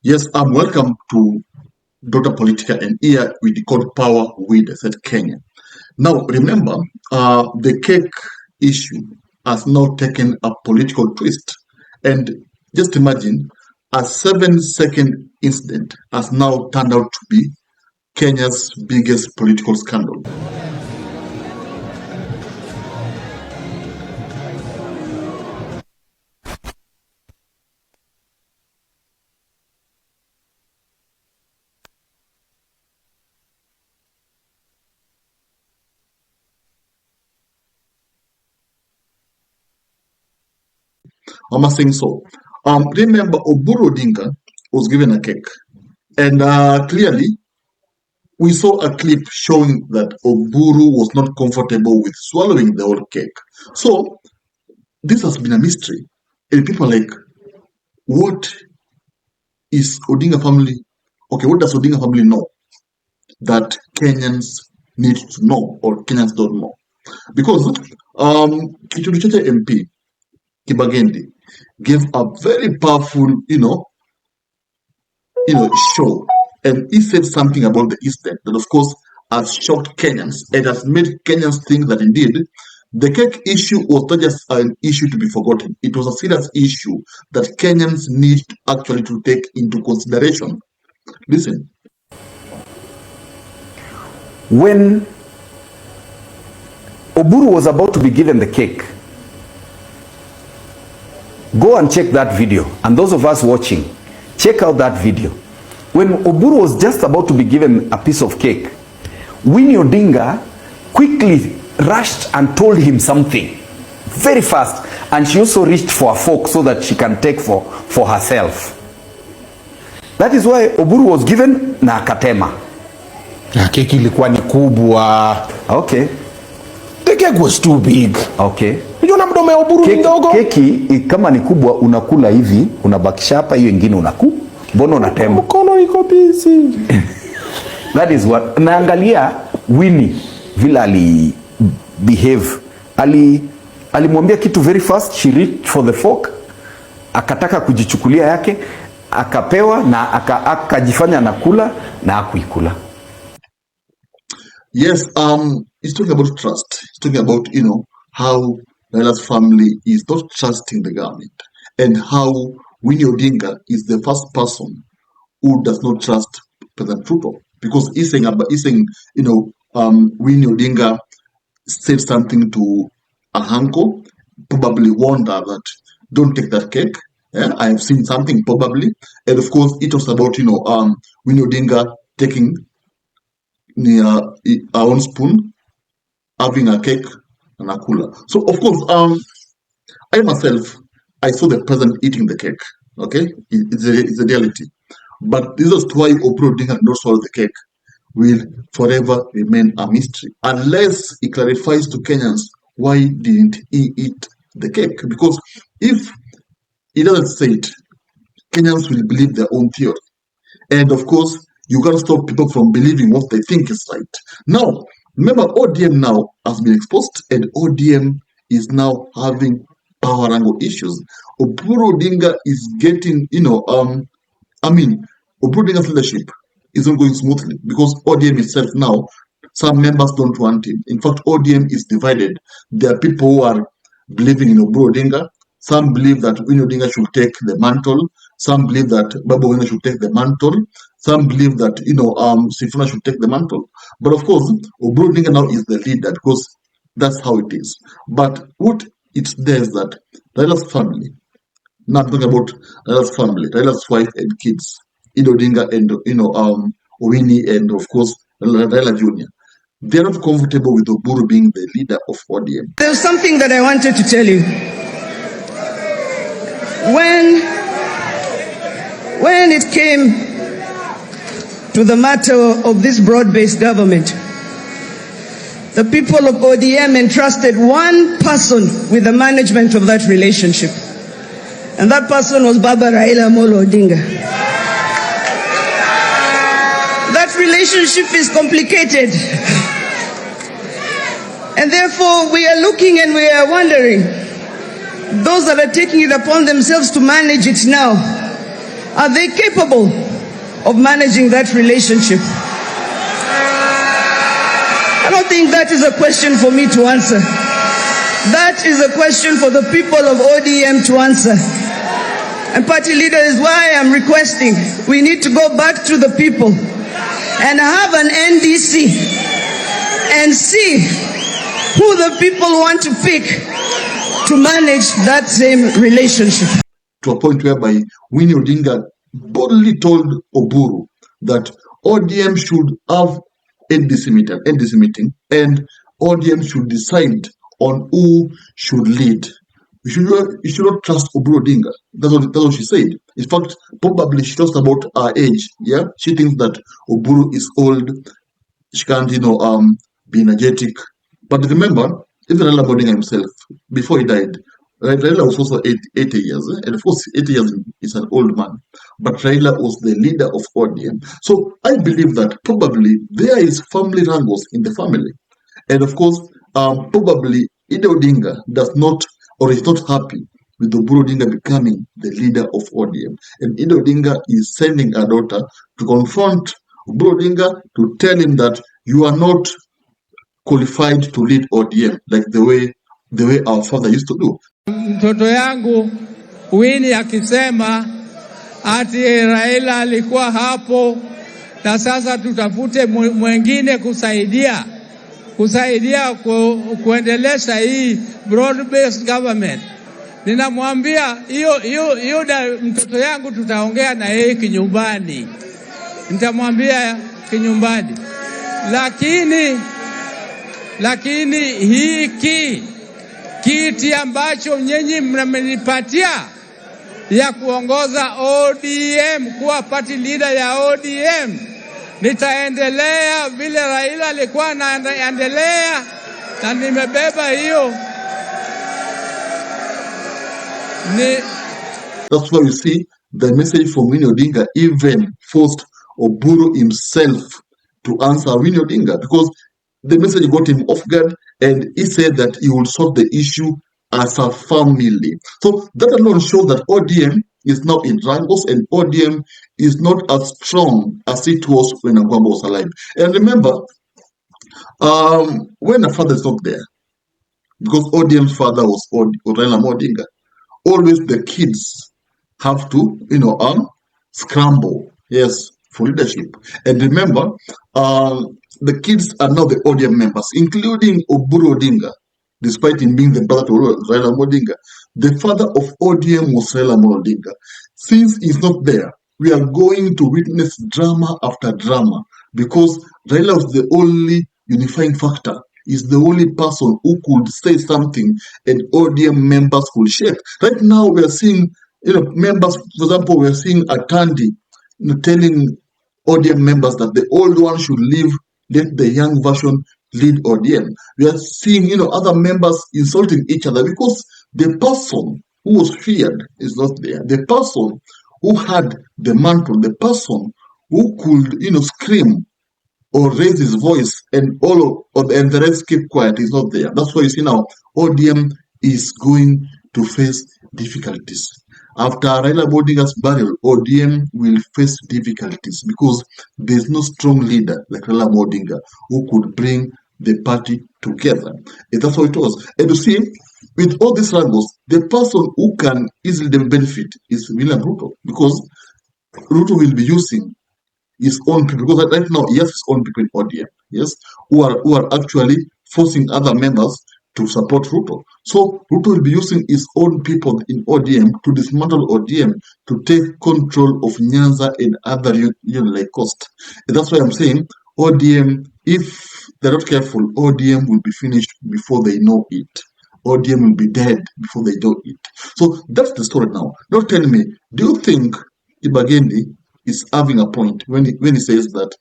Yes, welcome to Dr. Politica, and here we decode power with said Kenya. Now, remember, the cake issue has now taken a political twist. And just imagine, a 7-second incident has now turned out to be Kenya's biggest political scandal. I'm not saying so. Remember, Oburu was given a cake, and clearly we saw a clip showing that Oburu was not comfortable with swallowing the whole cake. So this has been a mystery, and people are like, what is Odinga family? Okay, what does Odinga family know that Kenyans need to know or Kenyans don't know? Because Kiturucheche MP Kibagendi gave a very powerful, show, and he said something about the incident that, of course, has shocked Kenyans and has made Kenyans think that indeed the cake issue was not just an issue to be forgotten. It was a serious issue that Kenyans need actually to take into consideration. Listen. When Oburu was about to be given the cake, go and check that video. And those of us watching, check out that video. When Oburu was just about to be given a piece of cake, Winnie Odinga quickly rushed and told him something very fast. And she also reached for a fork so that she can take for herself. That is why Oburu was given na akatema. Na keki ilikuwa ni kubwa. Okay. The cake was too big. Okay. Unajua mdomo ya Oburu ni ndogo. Keki kama ni kubwa unakula hivi, unabakisha hapa, hiyo nyingine mbona unatema? Mkono iko busy. That is what naangalia Winnie vile ali behave. Alimwambia kitu very fast, she reached for the fork, akataka kujichukulia yake, akapewa na akajifanya nakula na hakuikula. Yes, it's talking about trust. It's talking about, how Raila's family is not trusting the government, and how Winnie Odinga is the first person who does not trust President Ruto, because he's saying, Winnie Odinga said something to a uncle, probably warned her that don't take that cake. Yeah, I have seen something probably, and of course it was about Winnie Odinga taking her own spoon, having a cake and a cooler. So of course, I myself, I saw the president eating the cake. Okay, it's a reality. But this is why Oburu Odinga did not swallow the cake will forever remain a mystery, unless he clarifies to Kenyans why didn't he eat the cake. Because if he doesn't say it, Kenyans will believe their own theory. And of course, you can't stop people from believing what they think is right. Now, remember, ODM now has been exposed, and ODM is now having power angle issues. Oburu Odinga is getting, Oburu Odinga's leadership is not going smoothly because ODM itself now, some members don't want him. In fact, ODM is divided. There are people who are believing in Oburu Odinga. Some believe that Winnie Odinga should take the mantle. Some believe that Babu Owino should take the mantle. Some believe that, Sifuna should take the mantle. But of course, Oburu Odinga now is the leader because that's how it is. But what it does that Raila's family, now I'm talking about Raila's family, Raila's wife and kids, Odinga and, Winnie and of course, Raila Jr., they're not comfortable with Oburu being the leader of ODM. There's something that I wanted to tell you. When it came to the matter of this broad-based government, the people of ODM entrusted one person with the management of that relationship. And that person was Baba Raila Molo Odinga. That relationship is complicated. And therefore, we are looking and we are wondering, those that are taking it upon themselves to manage it now, Are they capable of managing that relationship? I don't think that is a question for me to answer. That is a question for the people of ODM to answer. And party leader is why I'm requesting we need to go back to the people and have an NDC and see who the people want to pick to manage that same relationship. To a point whereby Winnie Odinga boldly told Oburu that ODM should have NDC meeting, and ODM should decide on who should lead. You should not trust Oburu Odinga. That's what she said. In fact, probably she talks about her age. Yeah, she thinks that Oburu is old. She can't, be energetic. But remember, even Raila Odinga himself, before he died, Raila was also 80 years, and of course 80 years is an old man, but Raila was the leader of ODM. So I believe that probably there is family wrangles in the family, and of course probably Ida Odinga does not or is not happy with Oburu Odinga becoming the leader of ODM, and Ida Odinga is sending her daughter to confront Oburu Odinga to tell him that you are not qualified to lead ODM like the way our father used to do. Mtoto yangu Winnie akisema ati Raila alikuwa hapo na sasa tutafute mwengine kusaidia kuendelesha hii broad-based government. Ninamwambia hiyo mtoto yangu tutaongea na yeye kinyumbani. Nitamwambia kinyumbani. Lakini hiki kiti ambacho nyinyi mnamenipatia ya kuongoza ODM, kuwa party leader ya ODM, nitaendelea vile Raila alikuwa anaendelea, na nimebeba hiyo. That's why you see the message from Winnie Odinga even forced Oburu himself to answer Winnie Odinga, because the message got him off guard, and he said that he will solve the issue as a family. So that alone shows that ODM is now in wrangles, and ODM is not as strong as it was when Agwamba was alive. And remember, when a father is not there, because ODM's father was Raila Odinga, always the kids have to, scramble, yes, for leadership. And remember, the kids are now the ODM members, including Oburu Odinga, despite him being the brother to Raila Odinga. The father of ODM was Raila Odinga. Since he's not there, we are going to witness drama after drama, because Raila was the only unifying factor. He's the only person who could say something and ODM members could shake. Right now, we are seeing, members, for example, we are seeing Atandi telling ODM members that the old one should leave, let the young version lead ODM. We are seeing, other members insulting each other because the person who was feared is not there. The person who had the mantle, the person who could, scream or raise his voice and and the rest keep quiet is not there. That's why you see now ODM is going to face difficulties. After Raila Odinga's burial, ODM will face difficulties because there's no strong leader like Raila Odinga who could bring the party together. And that's how it was. And you see, with all these struggles, the person who can easily benefit is William Ruto, because Ruto will be using his own people, because right now he has his own people in ODM, yes, who are actually forcing other members to support Ruto. So Ruto will be using his own people in ODM to dismantle ODM, to take control of Nyanza and other regions like Coast. And that's why I'm saying ODM, if they're not careful, ODM will be finished before they know it. ODM will be dead before they know it. So that's the story now. Now tell me, do you think Kibagendi is having a point when he says that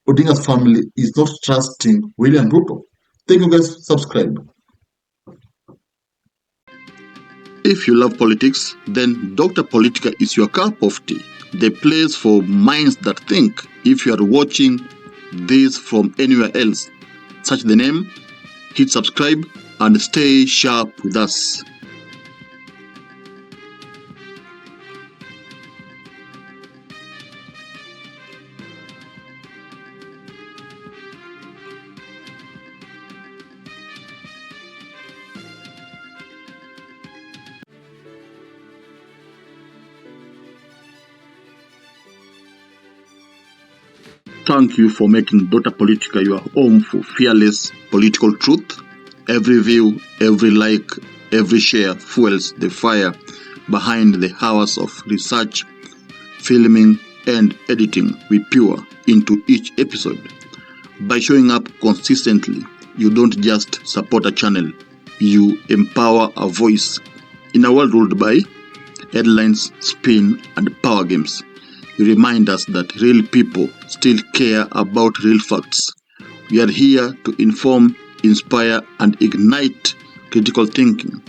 Odinga's family is not trusting William Ruto? Thank you guys, subscribe. If you love politics, then Dr. Politica is your cup of tea, the place for minds that think. If you are watching this from anywhere else, search the name, hit subscribe, and stay sharp with us. Thank you for making Dota Politica your home for fearless political truth. Every view, every like, every share fuels the fire behind the hours of research, filming, and editing we pour into each episode. By showing up consistently, you don't just support a channel, you empower a voice. In a world ruled by headlines, spin, and power games, you remind us that real people still care about real facts. We are here to inform, inspire, and ignite critical thinking,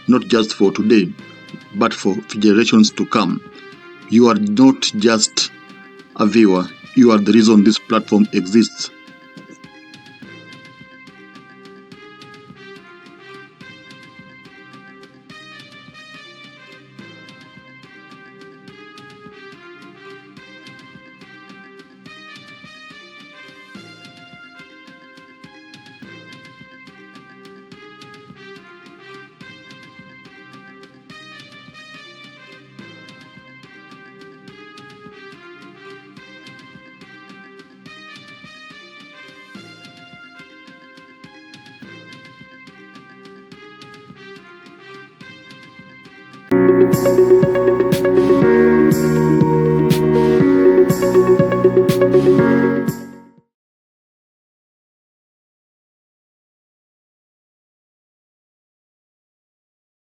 not just for today, but for generations to come. You are not just a viewer, you are the reason this platform exists.